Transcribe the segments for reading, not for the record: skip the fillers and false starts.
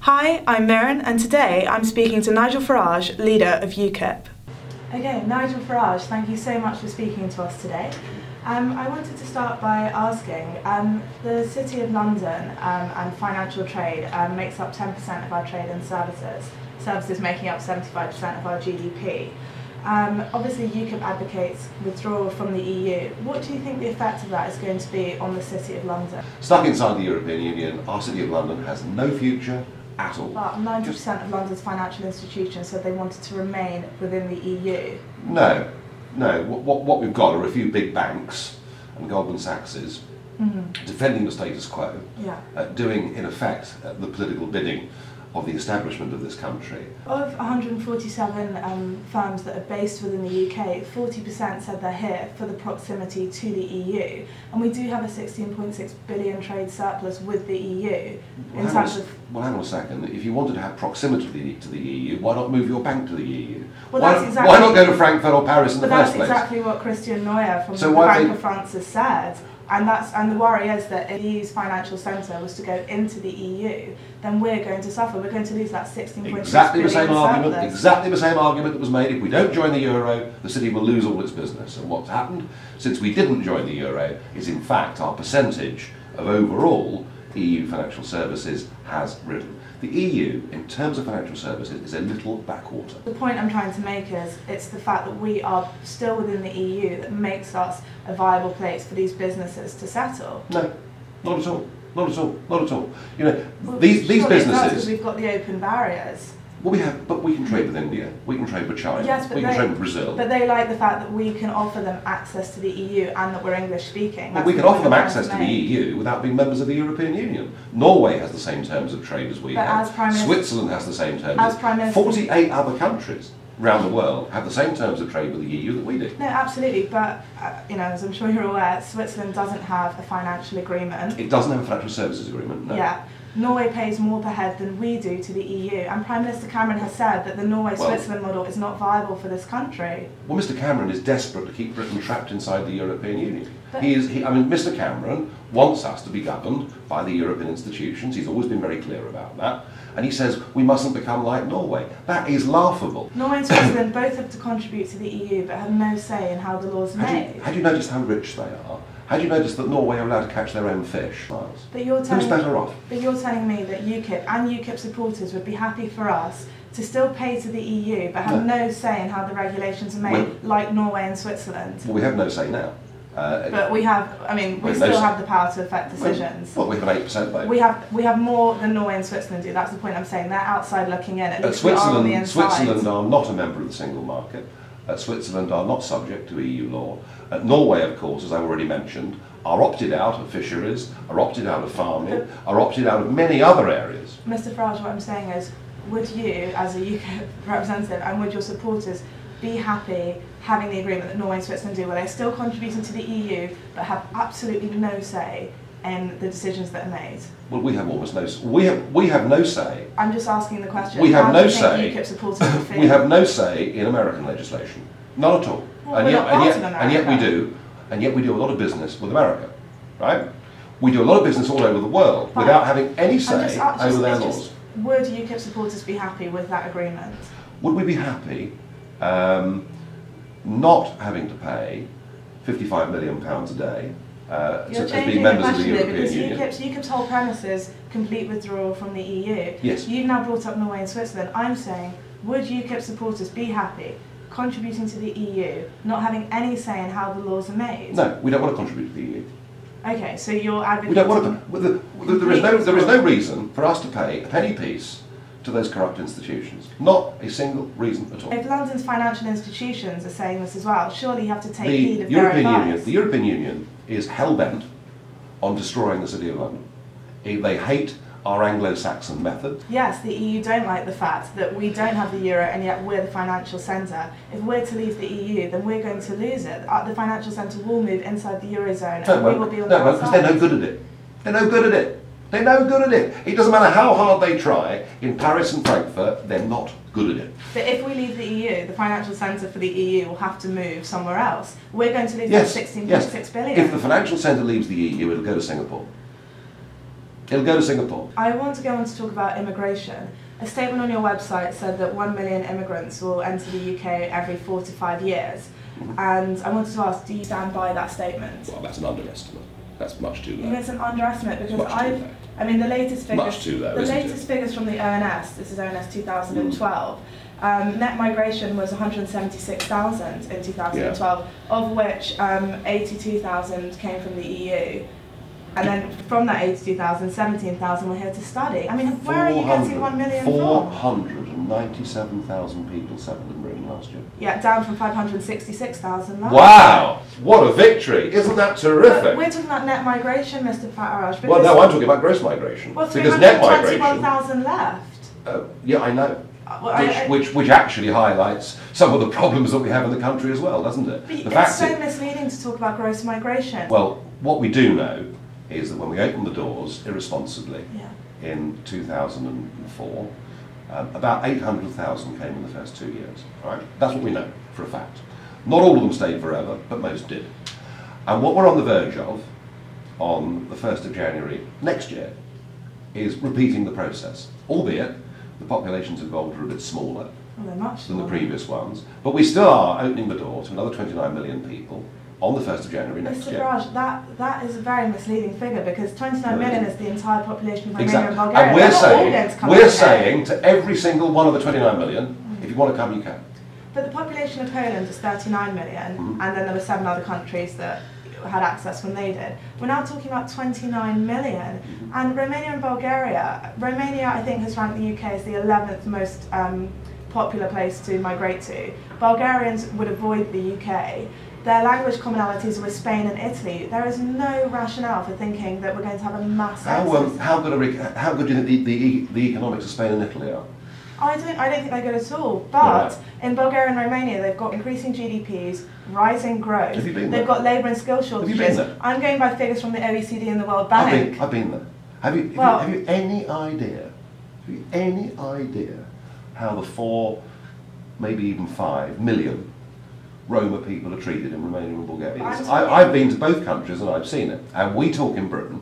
Hi, I'm Mirren, and today I'm speaking to Nigel Farage, leader of Ukip. Okay, Nigel Farage, thank you so much for speaking to us today. I wanted to start by asking, the City of London and financial trade makes up 10% of our trade and services making up 75% of our GDP. Obviously Ukip advocates withdrawal from the EU. What do you think the effect of that is going to be on the City of London? Stuck inside the European Union, our City of London has no future at all. But 90% of London's financial institutions said they wanted to remain within the EU. No. What we've got are a few big banks and Goldman Sachs's defending the status quo, doing in effect the political bidding of the establishment of this country. Of 147 firms that are based within the UK, 40% said they're here for the proximity to the EU, and we do have a 16.6 billion trade surplus with the EU. Well, hang on a second. If you wanted to have proximity to the EU, why not move your bank to the EU? Well, why not go to Frankfurt or Paris in the first place? But that's exactly what Christian Neuer from the Bank of France has said. And the worry is that if the EU's financial centre was to go into the EU, then we're going to suffer. We're going to lose that 16.6 billion Exactly the same argument that was made. If we don't join the euro, the city will lose all its business. And what's happened since we didn't join the euro is, in fact, our percentage of overall EU financial services has risen. The EU, in terms of financial services, is a little backwater. The point I'm trying to make is it's the fact that we are still within the EU that makes us a viable place for these businesses to settle. No, not at all. Not at all. Not at all. You know, well, these businesses. Because we've got the open barriers. Well, but we can trade with India, we can trade with China, yes, we can trade with Brazil. But they like the fact that we can offer them access to the EU and that we're English speaking. But we can offer them access to the EU without being members of the European Union. Norway has the same terms of trade as we have. Switzerland has the same terms. 48 other countries around the world have the same terms of trade with the EU that we do. No, absolutely, but as I'm sure you're aware, Switzerland doesn't have a financial agreement. It doesn't have a financial services agreement, no. Yeah. Norway pays more per head than we do to the EU, and Prime Minister Cameron has said that the Norway-Switzerland model is not viable for this country. Well, Mr Cameron is desperate to keep Britain trapped inside the European Union. Mr Cameron wants us to be governed by the European institutions. He's always been very clear about that. And he says we mustn't become like Norway. That is laughable. Norway and Switzerland both have to contribute to the EU, but have no say in how the laws are made. Had you noticed how rich they are? Had you noticed that Norway are allowed to catch their own fish? But you're Who's better off? But you're telling me that Ukip and Ukip supporters would be happy for us to still pay to the EU, but have no say in how the regulations are made, like Norway and Switzerland. Well, we have no say now. But we have, we still have the power to affect decisions. Well, we have an 8% vote. We have more than Norway and Switzerland do. That's the point I'm saying. They're outside looking in. At least Switzerland are not a member of the single market. Switzerland are not subject to EU law. Norway, of course, as I've already mentioned, are opted out of fisheries, are opted out of farming, are opted out of many other areas. Mr Farage, what I'm saying is, would you, as a UK representative, and would your supporters be happy having the agreement that Norway and Switzerland do, where they're still contributing to the EU, but have absolutely no say in the decisions that are made? Well, we have almost no. We have no say. I'm just asking the question. We have no say. UKIP supporters would feel? We have no say in American legislation. None at all. Well, and yet we do. And yet we do a lot of business with America, right? We do a lot of business all over the world without having any say over their laws. Would UKIP supporters be happy with that agreement? Would we be happy not having to pay £55 million a day to be members of the European Union? UKIP's whole premise is complete withdrawal from the EU. Yes. You've now brought up Norway and Switzerland. I'm saying, would UKIP supporters be happy contributing to the EU, not having any say in how the laws are made? No, we don't want to contribute to the EU. Okay, so you're advocating... We don't want to... There is no reason for us to pay a penny piece to those corrupt institutions. Not a single reason at all. If London's financial institutions are saying this as well, surely you have to take heed of their advice. The European Union is hell-bent on destroying the City of London. They hate our Anglo-Saxon method. Yes, the EU don't like the fact that we don't have the euro and yet we're the financial centre. If we're to leave the EU, then we're going to lose it. The financial centre will move inside the eurozone and we will be on the outside. No, because they're no good at it. They're no good at it. They're no good at it. It doesn't matter how hard they try. In Paris and Frankfurt, they're not good at it. But if we leave the EU, the financial centre for the EU will have to move somewhere else. We're going to lose that 16.6 billion. If the financial centre leaves the EU, it'll go to Singapore. It'll go to Singapore. I want to go on to talk about immigration. A statement on your website said that 1 million immigrants will enter the UK every 4 to 5 years. And I wanted to ask, do you stand by that statement? Well, that's an underestimate. That's much too low. I think it's an underestimate because I mean, the latest figures. Much too low, the latest figures from the ONS. This is ONS 2012. Net migration was 176,000 in 2012, of which 82,000 came from the EU. And then from that 82,000, 17,000 were here to study. I mean, where are you getting 1 million from? 497,000 people settled in Britain last year. Yeah, down from 566,000 last year. Wow! What a victory! Isn't that terrific? But we're talking about net migration, Mr. Farage. Well, no, I'm talking about gross migration. Well, because net migration. 321,000 left. Yeah, I know. Which actually highlights some of the problems that we have in the country as well, doesn't it? It's so misleading to talk about gross migration. Well, what we do know is that when we opened the doors irresponsibly in 2004, about 800,000 came in the first 2 years. Right? That's what we know for a fact. Not all of them stayed forever, but most did. And what we're on the verge of, on the 1st of January next year, is repeating the process, albeit the populations involved are a bit smaller than the previous ones, but we still are opening the door to another 29 million people on the 1st of January next year. Mr. Farage, that is a very misleading figure because 29 million is the entire population of Romania Exactly. and Bulgaria. And we're saying to every single one of the 29 million, if you want to come, you can. But the population of Poland is 39 million, and then there were 7 other countries that had access when they did. We're now talking about 29 million, and Romania and Bulgaria. Romania, I think, has ranked the UK as the 11th most popular place to migrate to. Bulgarians would avoid the UK. Their language commonalities are with Spain and Italy. There is no rationale for thinking that we're going to have a mass exodus. How good do you think the economics of Spain and Italy are? I don't think they're good at all. But in Bulgaria and Romania, they've got increasing GDPs, rising growth. Have you been there? They've got labour and skill shortages. Have you been there? I'm going by figures from the OECD and the World Bank. I've been there. Have you any idea? Have you any idea how the 4, maybe even 5 million Roma people are treated in Romania and Bulgaria? I've been to both countries and I've seen it. And we talk in Britain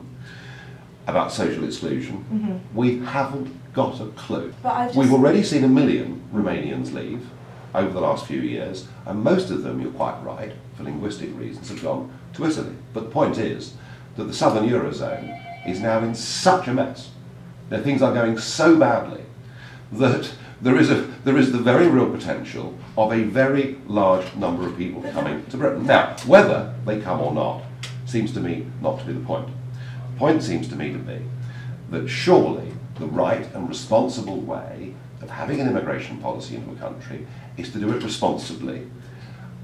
about social exclusion. We haven't got a clue. We've already seen 1 million Romanians leave over the last few years, and most of them, you're quite right, for linguistic reasons, have gone to Italy. But the point is that the southern Eurozone is now in such a mess. Things are going so badly that there is the very real potential of a very large number of people coming to Britain. Now, whether they come or not seems to me not to be the point. The point seems to me to be that surely the right and responsible way of having an immigration policy into a country is to do it responsibly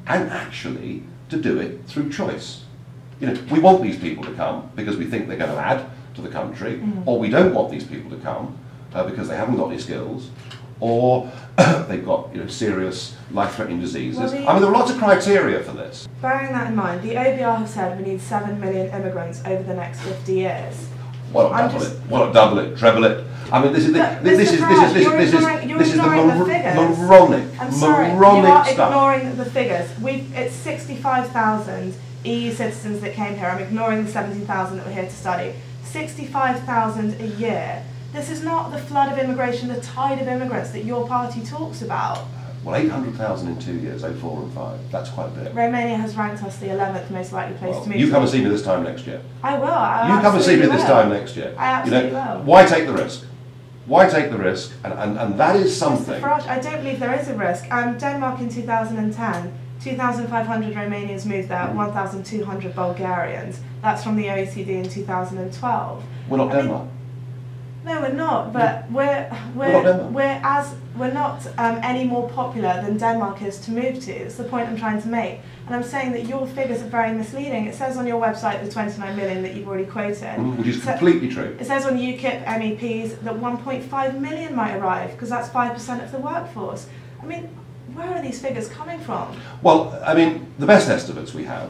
and actually to do it through choice. You know, we want these people to come because we think they're going to add to the country, or we don't want these people to come because they haven't got any skills, or they've got serious life-threatening diseases. I mean, there are lots of criteria for this. Bearing that in mind, the OBR have said we need 7 million immigrants over the next 50 years. Why not double it, treble it? I mean, this is the moronic, I'm sorry, moronic you are stuff. ignoring the figures. It's 65,000 EU citizens that came here. I'm ignoring the 17,000 that were here to study. 65,000 a year. This is not the flood of immigration, the tide of immigrants that your party talks about. Well, 800,000 in 2 years, 04 and 5. That's quite big. Romania has ranked us the 11th most likely place to move. You come and see me this time next year. I will. You come and see me this time next year. I absolutely will. Why take the risk? Why take the risk? And that is something. Mr. Farage, I don't believe there is a risk. Denmark in 2010, 2,500 Romanians moved there, 1,200 Bulgarians. That's from the OECD in 2012. We're not Denmark. No, we're not. But we're not any more popular than Denmark is to move to. That's the point I'm trying to make. And I'm saying that your figures are very misleading. It says on your website the 29 million that you've already quoted. Which is completely true. It says on Ukip MEPs that 1.5 million might arrive because that's 5% of the workforce. I mean, where are these figures coming from? Well, I mean, the best estimates we have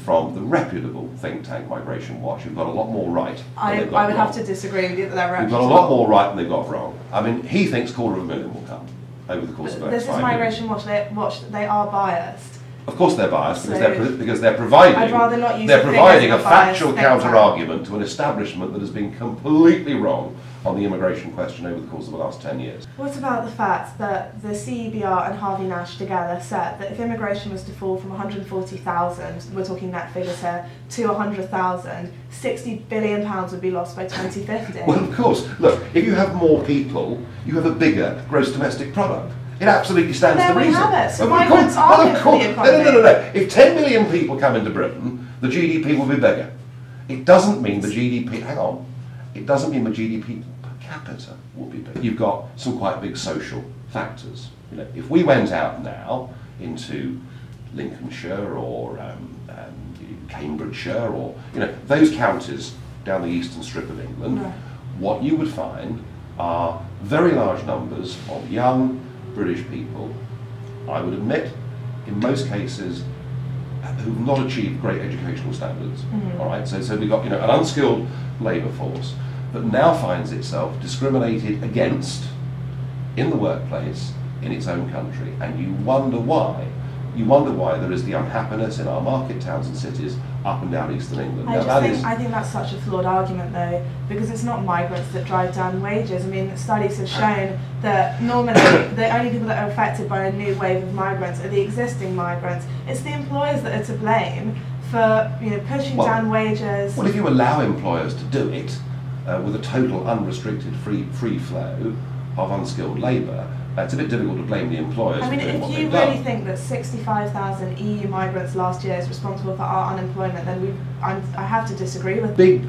from the reputable think tank Migration Watch, who've got a lot more right. I would have to disagree with you that they're reputable. We've got a lot more right than they've got wrong. I mean, he thinks 250,000 will come over the course of the next 5 years. This is Migration Watch. They are biased. Of course they're biased because they're providing. I'd rather not use they're providing a bias, factual counter-argument to an establishment that has been completely wrong on the immigration question over the course of the last 10 years. What about the fact that the CEBR and Harvey Nash together said that if immigration was to fall from 140,000, we're talking net figures here, to 100,000, £60 billion would be lost by 2050? Well, of course. Look, if you have more people, you have a bigger gross domestic product. It absolutely stands to reason. There we have it. So migrants are good for the economy. No. If 10 million people come into Britain, the GDP will be bigger. It doesn't mean the GDP, hang on, it doesn't mean the GDP per capita will be bigger. You've got some quite big social factors. You know, if we went out now into Lincolnshire or Cambridgeshire or, you know, those counties down the eastern strip of England, right, what you would find are very large numbers of young British people, I would admit, in most cases, who've not achieved great educational standards. All right, so we've got, you know, an unskilled labour force that now finds itself discriminated against in the workplace in its own country, and you wonder why. You wonder why there is the unhappiness in our market towns and cities up and down eastern England. I think that's such a flawed argument though, because it's not migrants that drive down wages. I mean, studies have shown that normally the only people that are affected by a new wave of migrants are the existing migrants. It's the employers that are to blame for, you know, pushing down wages. Well, if you allow employers to do it with a total unrestricted free flow of unskilled labour, it's a bit difficult to blame the employers. I mean, if you really think that 65,000 EU migrants last year is responsible for our unemployment, then I have to disagree with big.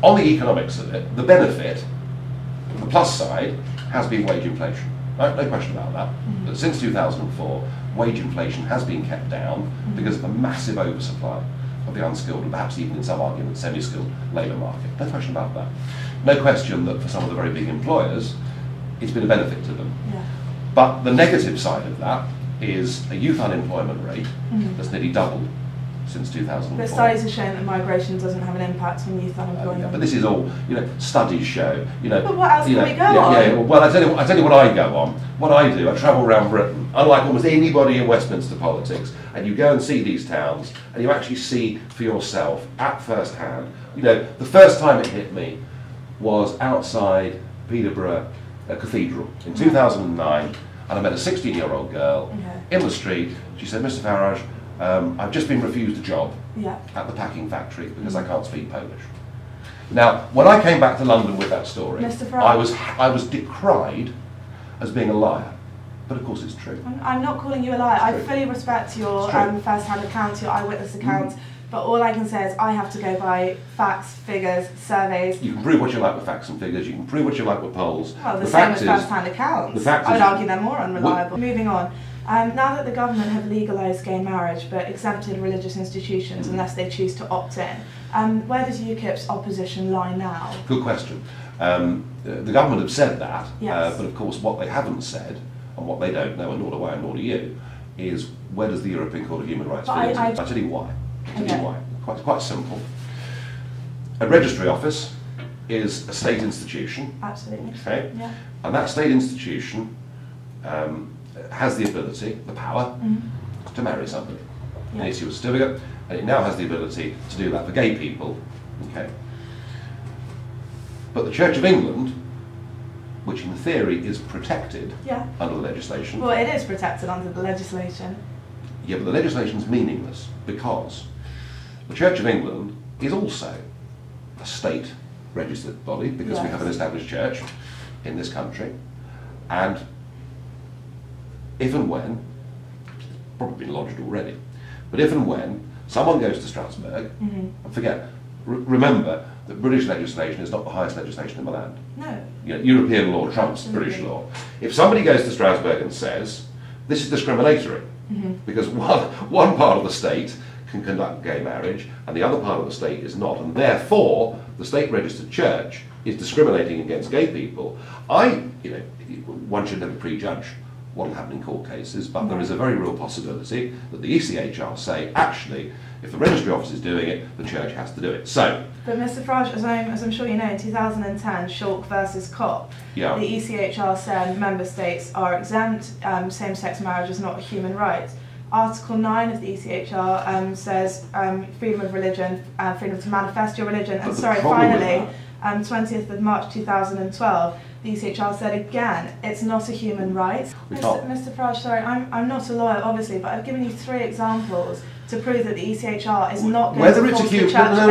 On the economics of it, the benefit, the plus side, has been wage inflation. No question about that. But since 2004, wage inflation has been kept down because of a massive oversupply of the unskilled and perhaps even in some arguments semi-skilled labour market. No question about that. No question that for some of the very big employers, it's been a benefit to them. Yeah. But the negative side of that is a youth unemployment rate that's nearly doubled since 2004. But studies have shown that migration doesn't have an impact on youth unemployment. Yeah, but this is all, you know, studies show, you know. But what else can we go on? Yeah, well, I tell you what I go on. What I do, I travel around Britain, unlike almost anybody in Westminster politics, and you go and see these towns, and you actually see for yourself, at first hand. You know, the first time it hit me was outside Peterborough Cathedral in 2009, and I met a 16-year-old girl in the street. She said, "Mr. Farage, I've just been refused a job at the packing factory because I can't speak Polish." Now, when I came back to London with that story, I was decried as being a liar. But of course it's true. I'm not calling you a liar. I fully respect your first-hand account, your eyewitness account, but all I can say is I have to go by facts, figures, surveys. You can prove what you like with facts and figures, you can prove what you like with polls. Well, the same with first-hand accounts. I would argue they're more unreliable. Moving on. Now that the government have legalised gay marriage but exempted religious institutions unless they choose to opt in, where does UKIP's opposition lie now? Good question. The government have said that, but of course what they haven't said, and what they don't know, and nor do I, and nor do you, is where does the European Court of Human Rights fit into it? I'll tell you why. Quite simple. A registry office is a state institution. Absolutely. Okay. Yeah. And that state institution has the ability, the power, to marry somebody. It issue a certificate, and it now has the ability to do that for gay people. Okay. But the Church of England, which in theory is protected under the legislation. Well, it is protected under the legislation. Yeah, but the legislation is meaningless because the Church of England is also a state-registered body because we have an established church in this country, and if and when, it's probably been lodged already, but if and when someone goes to Strasbourg, and forget, remember that British legislation is not the highest legislation in the land. No. You know, European law trumps British law. If somebody goes to Strasbourg and says, this is discriminatory, because one part of the state can conduct gay marriage and the other part of the state is not, and therefore the state-registered church is discriminating against gay people, one should never prejudge what will happen in court cases, but there is a very real possibility that the ECHR say, actually, if the registry office is doing it, the church has to do it. So, but Mr. Farage, as I'm sure you know, in 2010, Shulk versus Kopp, the ECHR said member states are exempt, same-sex marriage is not a human right. Article 9 of the ECHR says freedom of religion, freedom to manifest your religion. And finally, 20th of March 2012, the ECHR said again, it's not a human right. Mr. Farage, sorry, I'm not a lawyer, obviously, but I've given you 3 examples to prove that the ECHR is not going to force the Church of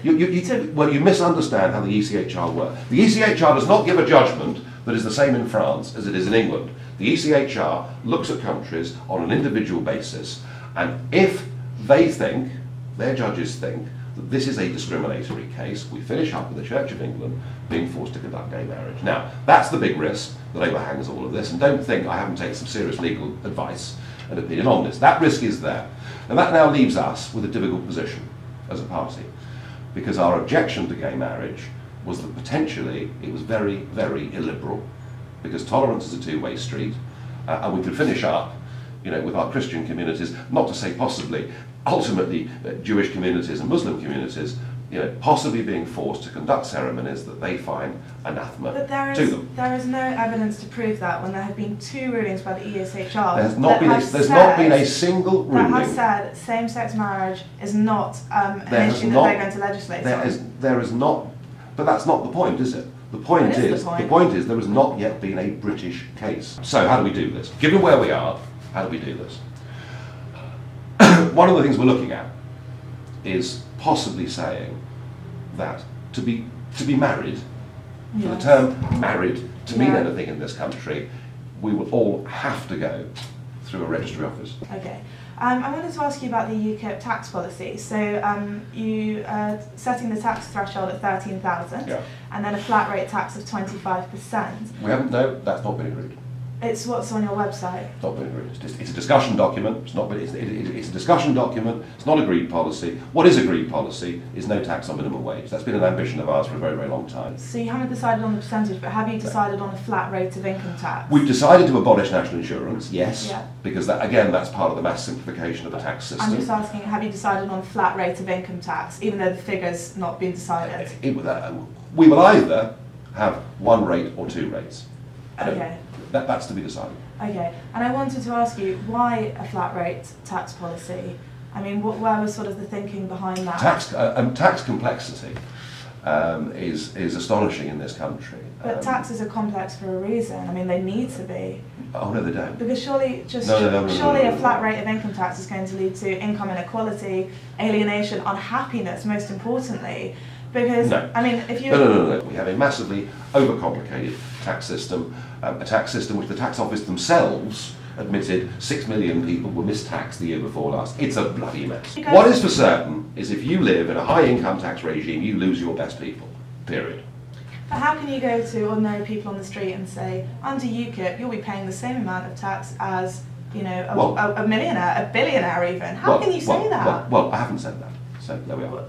England. Well, you misunderstand how the ECHR works. The ECHR does not give a judgment that is the same in France as it is in England. The ECHR looks at countries on an individual basis, and if they think, their judges think, that this is a discriminatory case, we finish up with the Church of England being forced to conduct gay marriage. Now, that's the big risk that overhangs all of this, and don't think I haven't taken some serious legal advice and opinion on this. That risk is there. And that now leaves us with a difficult position as a party, because our objection to gay marriage was that potentially it was very, very illiberal, because tolerance is a two-way street, and we could finish up, with our Christian communities, not to say possibly, ultimately Jewish communities and Muslim communities, possibly being forced to conduct ceremonies that they find anathema to them. There is no evidence to prove that when there have been 2 rulings by the ESHR. There's not been a single ruling that has said same-sex marriage is not an issue that they're going to legislate on. There is not, but that's not the point, is it? The point is there has not yet been a British case. So how do we do this? Given where we are, how do we do this? One of the things we're looking at is possibly saying that to be married, for the term married to mean anything in this country, we will all have to go through a registry office. Okay. I wanted to ask you about the Ukip tax policy. So you setting the tax threshold at 13,000, and then a flat rate tax of 25%. We haven't. No, that's not been agreed. It's what's on your website. It's not been agreed. It's a discussion document. It's not. It's a discussion document. It's not agreed policy. What is agreed policy is no tax on minimum wage. That's been an ambition of ours for a very, very long time. So you haven't decided on the percentage, but have you decided on a flat rate of income tax? We've decided to abolish national insurance. Yes, because that's part of the mass simplification of the tax system. I'm just asking, have you decided on a flat rate of income tax, even though the figure's not been decided? We will either have one rate or 2 rates. Okay. That's to be decided. Okay, and I wanted to ask you, why a flat rate tax policy? I mean, where was sort of the thinking behind that? Tax complexity is astonishing in this country. But taxes are complex for a reason. I mean, they need to be. Oh no, they don't. Because surely a flat rate of income tax is going to lead to income inequality, alienation, unhappiness, most importantly. Because, I mean, if you... No. We have a massively overcomplicated tax system, a tax system which the tax office themselves admitted 6 million people were mistaxed the year before last. It's a bloody mess. What is for certain is if you live in a high income tax regime, you lose your best people, period. But how can you go to ordinary people on the street and say, under UKIP, you'll be paying the same amount of tax as, a millionaire, a billionaire even? How can you say that? Well, I haven't said that, so there we are.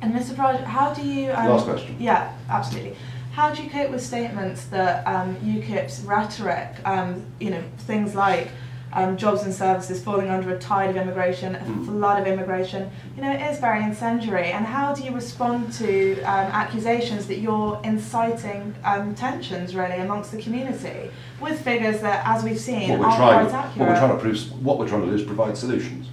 And Mr. Farage, how do you... Last question. Yeah, absolutely. How do you cope with statements that UKIP's rhetoric, things like jobs and services falling under a tide of immigration, a flood of immigration, it is very incendiary. And how do you respond to accusations that you're inciting tensions, really, amongst the community, with figures that, as we've seen, aren't quite accurate? What we're trying to do is provide solutions.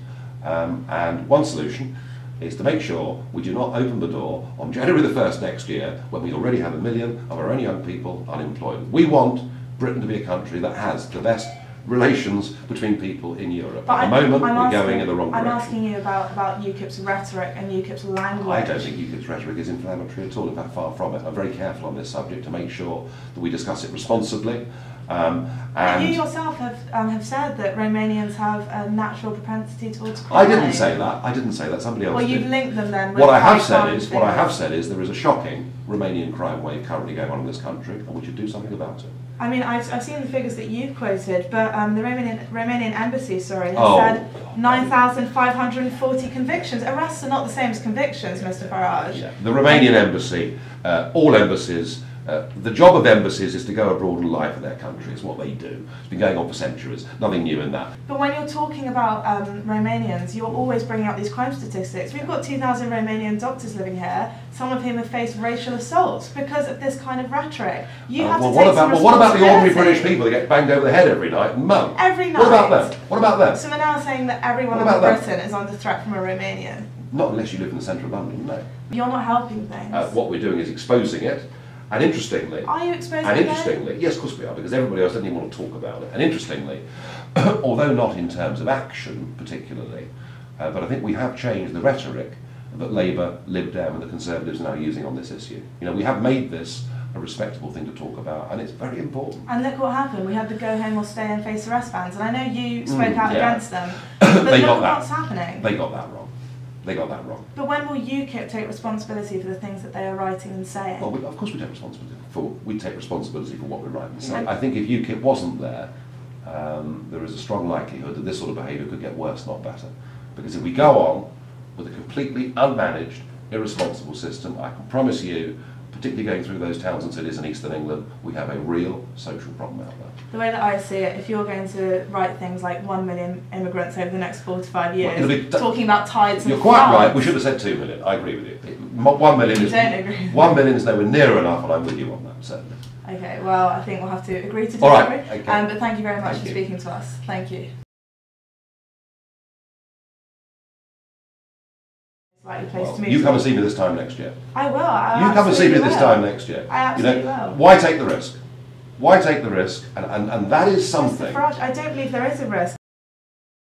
And one solution is to make sure we do not open the door on January the 1st next year when we already have 1 million of our own young people unemployed. We want Britain to be a country that has the best relations between people in Europe. At the moment, we're going in the wrong direction. I'm asking you about UKIP's rhetoric and UKIP's language. I don't think UKIP's rhetoric is inflammatory at all, in fact far from it. I'm very careful on this subject to make sure that we discuss it responsibly. And you yourself have said that Romanians have a natural propensity towards crime. I didn't say that. Somebody else did. Well, you've linked them then with what I have said is there is a shocking Romanian crime wave currently going on in this country, and we should do something about it. I mean, I've seen the figures that you've quoted, but the Romanian embassy, has said 9,540 convictions. Arrests are not the same as convictions, Mr. Farage. Yeah. The Romanian embassy, all embassies The job of embassies is to go abroad and lie for their country. It's what they do. It's been going on for centuries. Nothing new in that. But when you're talking about Romanians, you're always bringing up these crime statistics. We've got 2,000 Romanian doctors living here, some of whom have faced racial assaults because of this kind of rhetoric. You have to take some responsibility. What about the ordinary British people that get banged over the head every night and mum? Every night. What about them? What about them? So we're now saying that everyone in Britain is under threat from a Romanian? Not unless you live in the centre of London, no. You're not helping things. What we're doing is exposing it. And interestingly... Are you exposing it? And interestingly, yes, of course we are, because everybody else doesn't even want to talk about it. And interestingly, although not in terms of action particularly, but I think we have changed the rhetoric that Labour, Lib Dem and the Conservatives are now using on this issue. You know, we have made this a respectable thing to talk about, and it's very important. And look what happened. We had the go home or stay and face arrest bans, and I know you spoke out against them, but look what's happening. They got that wrong. They got that wrong. But when will UKIP take responsibility for the things that they are writing and saying? Well, of course we take responsibility for what we write and say. I think if UKIP wasn't there, there is a strong likelihood that this sort of behaviour could get worse, not better. Because if we go on with a completely unmanaged, irresponsible system, I can promise you, particularly going through those towns and cities in eastern England, we have a real social problem out there. The way that I see it, if you're going to write things like 1 million immigrants over the next 4 to 5 years, talking about tides and You're quite right, we should have said 2 million, I agree with you. 1 million is, don't agree. 1 million is nowhere near enough, and I'm with you on that, certainly. Okay, well, I think we'll have to agree to disagree. All right, okay. But thank you very much for speaking to us. Thank you. Well, you come and see me this time next year. I will. You come and see me this time next year. I absolutely will. Why take the risk? Why take the risk? And that is something. Mr. Farage, I don't believe there is a risk.